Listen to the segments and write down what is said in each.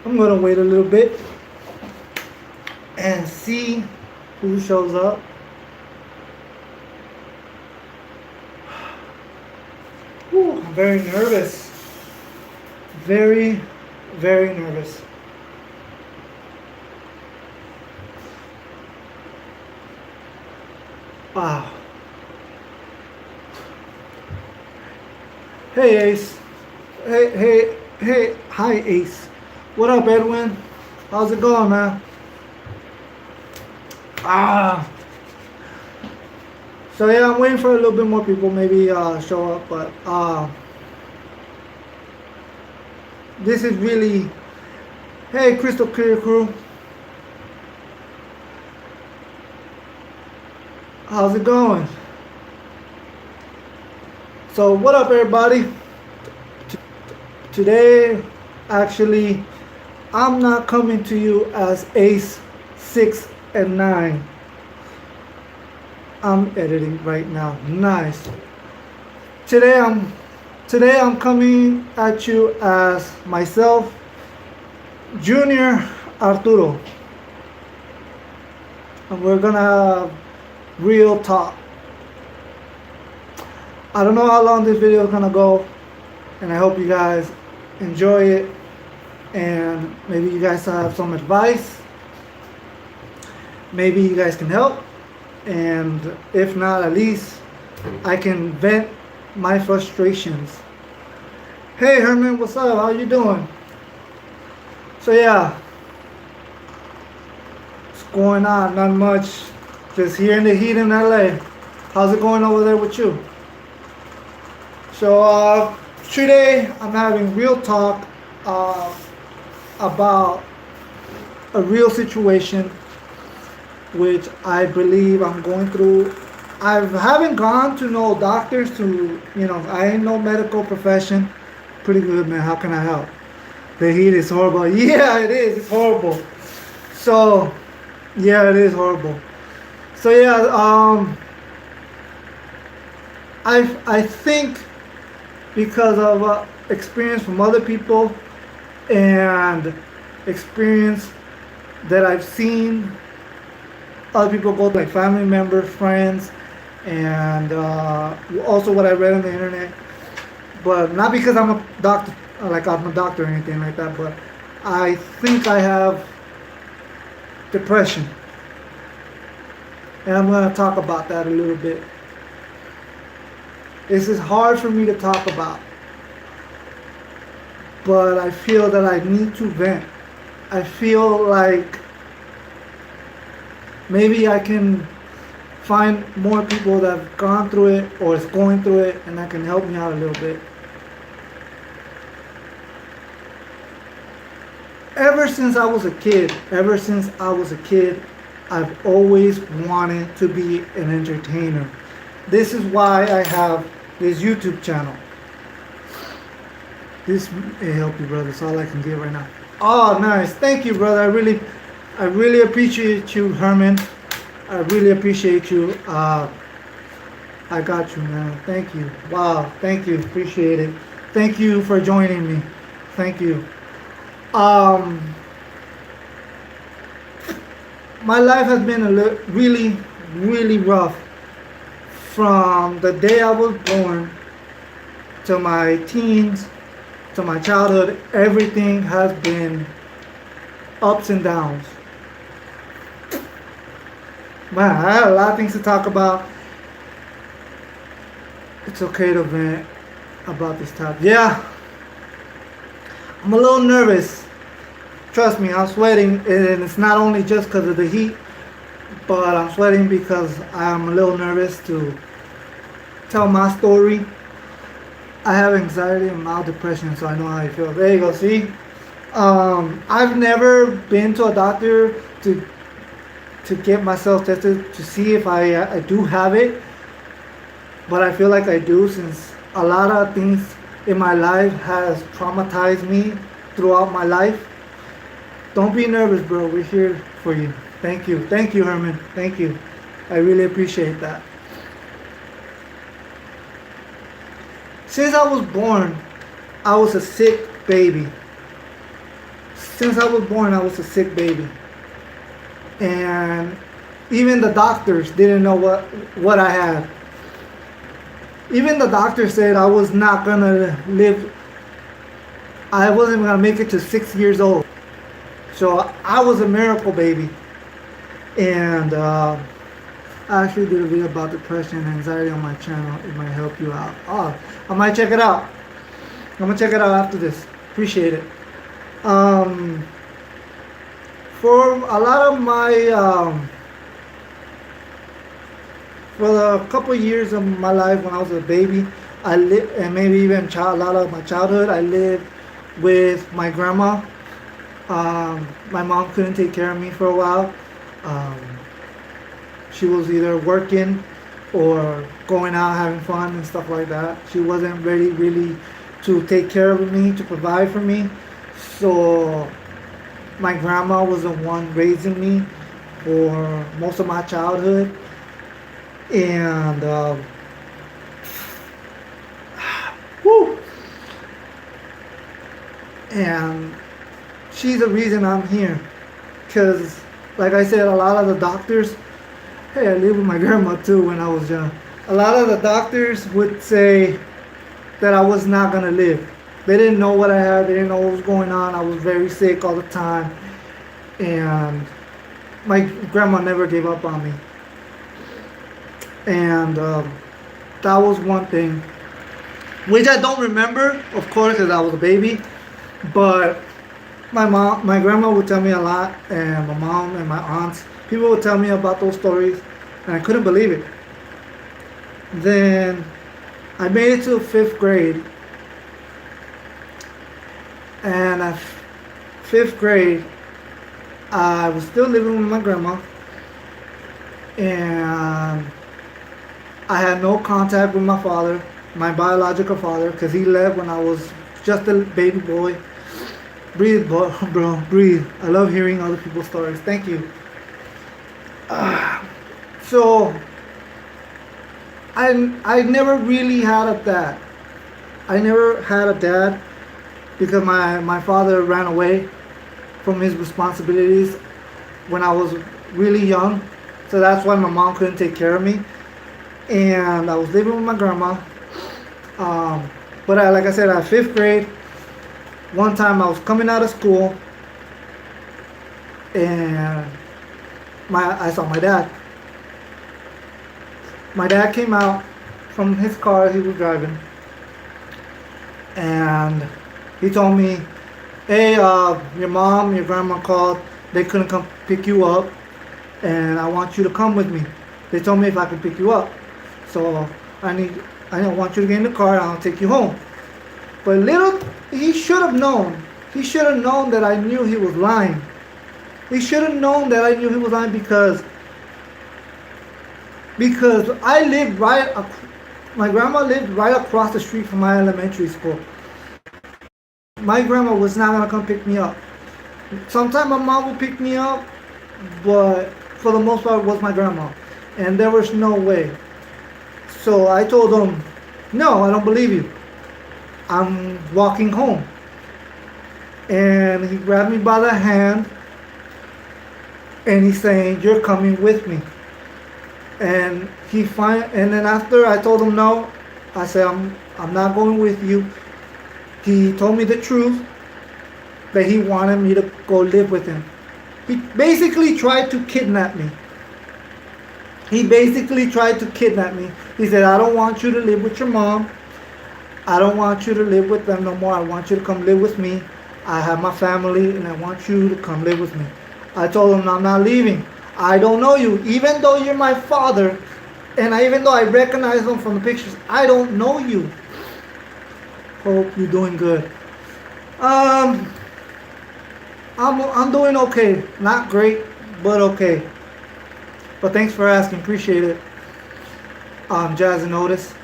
I'm gonna wait a little bit and see who shows up. Whew, I'm very nervous. Very, very nervous. Wow. Hey Ace. Hey. Hi Ace. What up, Edwin? How's it going, man? Ah. So yeah, I'm waiting for a little bit more people maybe show up, but this is really. Hey, Crystal Clear Crew. How's it going? So what up, everybody? Today, actually, I'm not coming to you as Ace69. I'm editing right now. Nice. Today I'm coming at you as myself, Junior Arturo, and we're gonna have real talk. I don't know how long this video is gonna go, and I hope you guys enjoy it, and maybe you guys have some advice. Maybe you guys can help, and if not, at least I can vent my frustrations. Hey Herman, what's up? How you doing? So yeah, what's going on? Not much. Just here in the heat in LA. How's it going over there with you? So today I'm having real talk about a real situation which I believe I'm going through. I haven't gone to no doctors to, I ain't no medical profession. Pretty good, man. How can I help? The heat is horrible. Yeah, it is. It's horrible. So, yeah, it is horrible. So yeah, I think because of experience from other people and experience that I've seen other people go, like family members, friends, and also what I read on the internet. But not because I'm a doctor, like I'm a doctor or anything like that, but I think I have depression. And I'm going to talk about that a little bit. This is hard for me to talk about, but I feel that I need to vent. I feel like maybe I can find more people that have gone through it or is going through it, and that can help me out a little bit. Ever since I was a kid, I've always wanted to be an entertainer. This is why I have this YouTube channel. This may help you, brother. That's all I can get right now. Oh, nice. Thank you, brother. I really appreciate you, Herman. I really appreciate you. I got you, man. Thank you. Wow. Thank you. Appreciate it. Thank you for joining me. Thank you. My life has been really, really rough. From the day I was born to my teens, to my childhood, everything has been ups and downs. Man, I have a lot of things to talk about. It's okay to vent about this topic. Yeah, I'm a little nervous. Trust me, I'm sweating, and it's not only just because of the heat, but I'm sweating because I'm a little nervous to tell my story. I have anxiety and mild depression, so I know how I feel. There you go, see? I've never been to a doctor to get myself tested to see if I do have it, but I feel like I do, since a lot of things in my life has traumatized me throughout my life. Don't be nervous, bro. We're here for you. Thank you, Herman. Thank you. I really appreciate that. Since I was born, I was a sick baby. since I was born, I was a sick baby, and even the doctors didn't know what I had. Even the doctor said I was not gonna live. I wasn't gonna make it to 6 years old. So I was a miracle baby, and I actually did a video about depression and anxiety on my channel. It might help you out. Oh, I might check it out. I'm gonna check it out after this. Appreciate it. For a lot of my for a couple of years of my life when I was a baby, I lived, and maybe even a lot of my childhood, I lived with my grandma. My mom couldn't take care of me for a while. She was either working or going out having fun and stuff like that. She wasn't ready really to take care of me, to provide for me. So my grandma was the one raising me for most of my childhood. And whew, and she's the reason I'm here, because like I said, a lot of the doctors, hey, I lived with my grandma too when I was young. A lot of the doctors would say that I was not gonna live. They didn't know what I had, they didn't know what was going on. I was very sick all the time, and my grandma never gave up on me. And that was one thing, which I don't remember, of course, because I was a baby. But my grandma would tell me a lot, and my mom and my aunts, people would tell me about those stories, and I couldn't believe it. Then I made it to 5th grade, and at 5th grade, I was still living with my grandma, and I had no contact with my father, my biological father, because he left when I was just a baby boy. Breathe, bro, breathe. I love hearing other people's stories. Thank you. So, I never really had a dad. I never had a dad because my father ran away from his responsibilities when I was really young. So that's why my mom couldn't take care of me. And I was living with my grandma. But like I said, at 5th grade, one time I was coming out of school, and I saw my dad. My dad came out from his car he was driving, and he told me, hey, your mom, your grandma called. They couldn't come pick you up, and I want you to come with me. They told me if I could pick you up. So I want you to get in the car and I'll take you home. But he should have known. He should have known that I knew he was lying. He should have known that I knew he was lying because I lived my grandma lived right across the street from my elementary school. My grandma was not gonna come pick me up. Sometimes my mom would pick me up, but for the most part it was my grandma. And there was no way. So I told him, no, I don't believe you. I'm walking home. And he grabbed me by the hand and he's saying, you're coming with me. And then after I told him no, I said, I'm not going with you. He told me the truth, that he wanted me to go live with him. He basically tried to kidnap me. He said, I don't want you to live with your mom. I don't want you to live with them no more. I want you to come live with me. I have my family and I want you to come live with me. I told him, I'm not leaving. I don't know you. Even though you're my father, and even though I recognize him from the pictures, I don't know you. Hope you're doing good. I'm doing okay. Not great, but okay. But thanks for asking. Appreciate it. Jazz and Otis.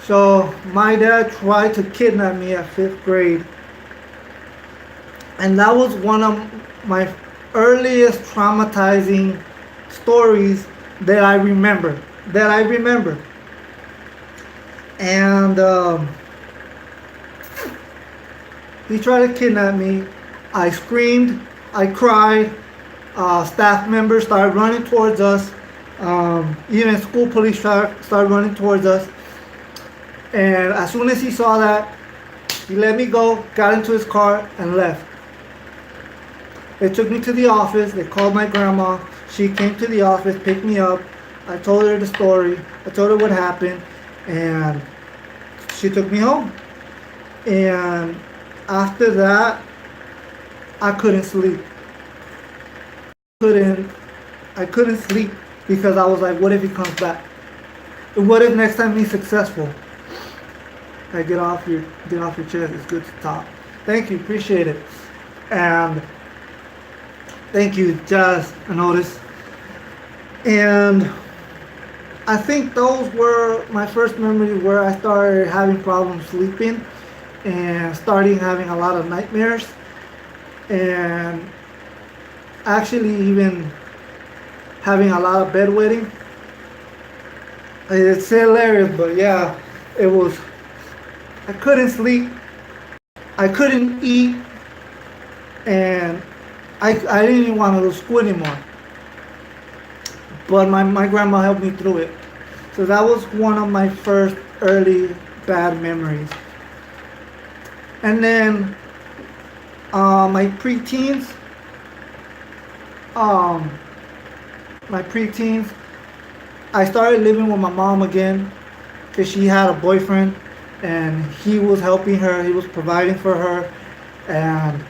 So my dad tried to kidnap me at 5th grade. And that was one of my earliest traumatizing stories that I remember. And he tried to kidnap me. I screamed, I cried. Staff members started running towards us. Even school police started running towards us. And as soon as he saw that, he let me go, got into his car, and left. They took me to the office. They called my grandma. She came to the office, picked me up. I told her the story. I told her what happened, and she took me home. And after that, I couldn't sleep. I couldn't sleep because I was like, what if he comes back? And what if next time he's successful? I get off your chest. It's good to talk. Thank you, appreciate it. And thank you, Jazz and Otis. And I think those were my first memories where I started having problems sleeping and starting having a lot of nightmares, and actually even having a lot of bedwetting. It's hilarious, but yeah, it was. I couldn't sleep, I couldn't eat, and I didn't even want to go to school anymore. But my grandma helped me through it. So that was one of my first early bad memories. And then my preteens, I started living with my mom again because she had a boyfriend and he was helping her, he was providing for her, and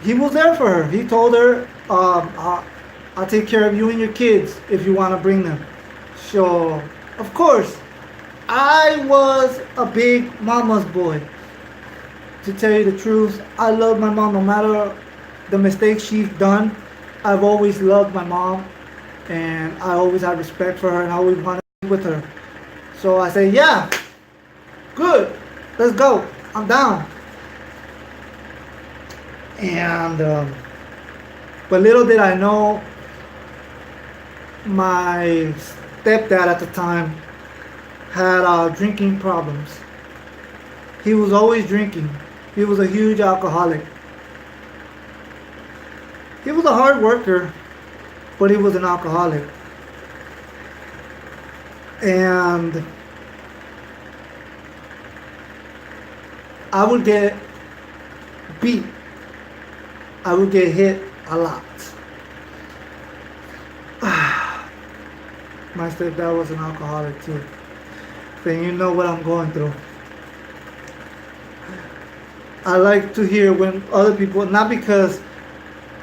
he was there for her. He told her, I'll take care of you and your kids if you want to bring them. So, of course, I was a big mama's boy. To tell you the truth, I love my mom no matter the mistakes she's done. I've always loved my mom, and I always had respect for her, and I always wanted to be with her. So I say, yeah, good, let's go, I'm down. And but little did I know, my stepdad at the time had drinking problems. He was always drinking. He was a huge alcoholic. He was a hard worker, but he was an alcoholic. And I would get beat. I would get hit a lot. My stepdad was an alcoholic too. Then you know what I'm going through. I like to hear when other people, not because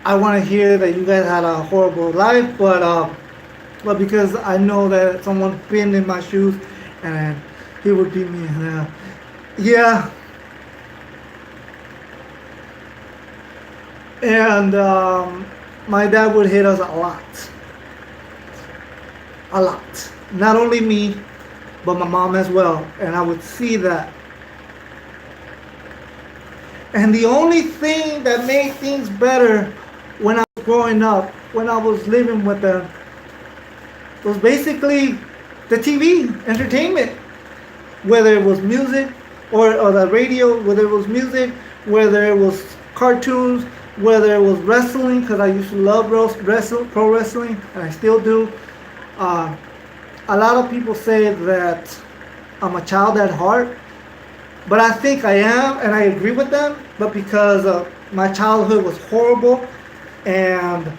I want to hear that you guys had a horrible life, but because I know that someone's been in my shoes and he would beat me. Yeah. And my dad would hit us a lot. A lot. Not only me, but my mom as well. And I would see that. And the only thing that made things better when I was growing up, when I was living with them, was basically the TV, entertainment. Whether it was music or the radio, whether it was music, whether it was cartoons, whether it was wrestling, because I used to love pro wrestling, and I still do. A lot of people say that I'm a child at heart, but I think I am, and I agree with them, but because my childhood was horrible, and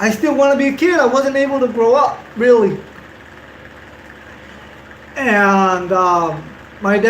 I still want to be a kid. I wasn't able to grow up, really. And my dad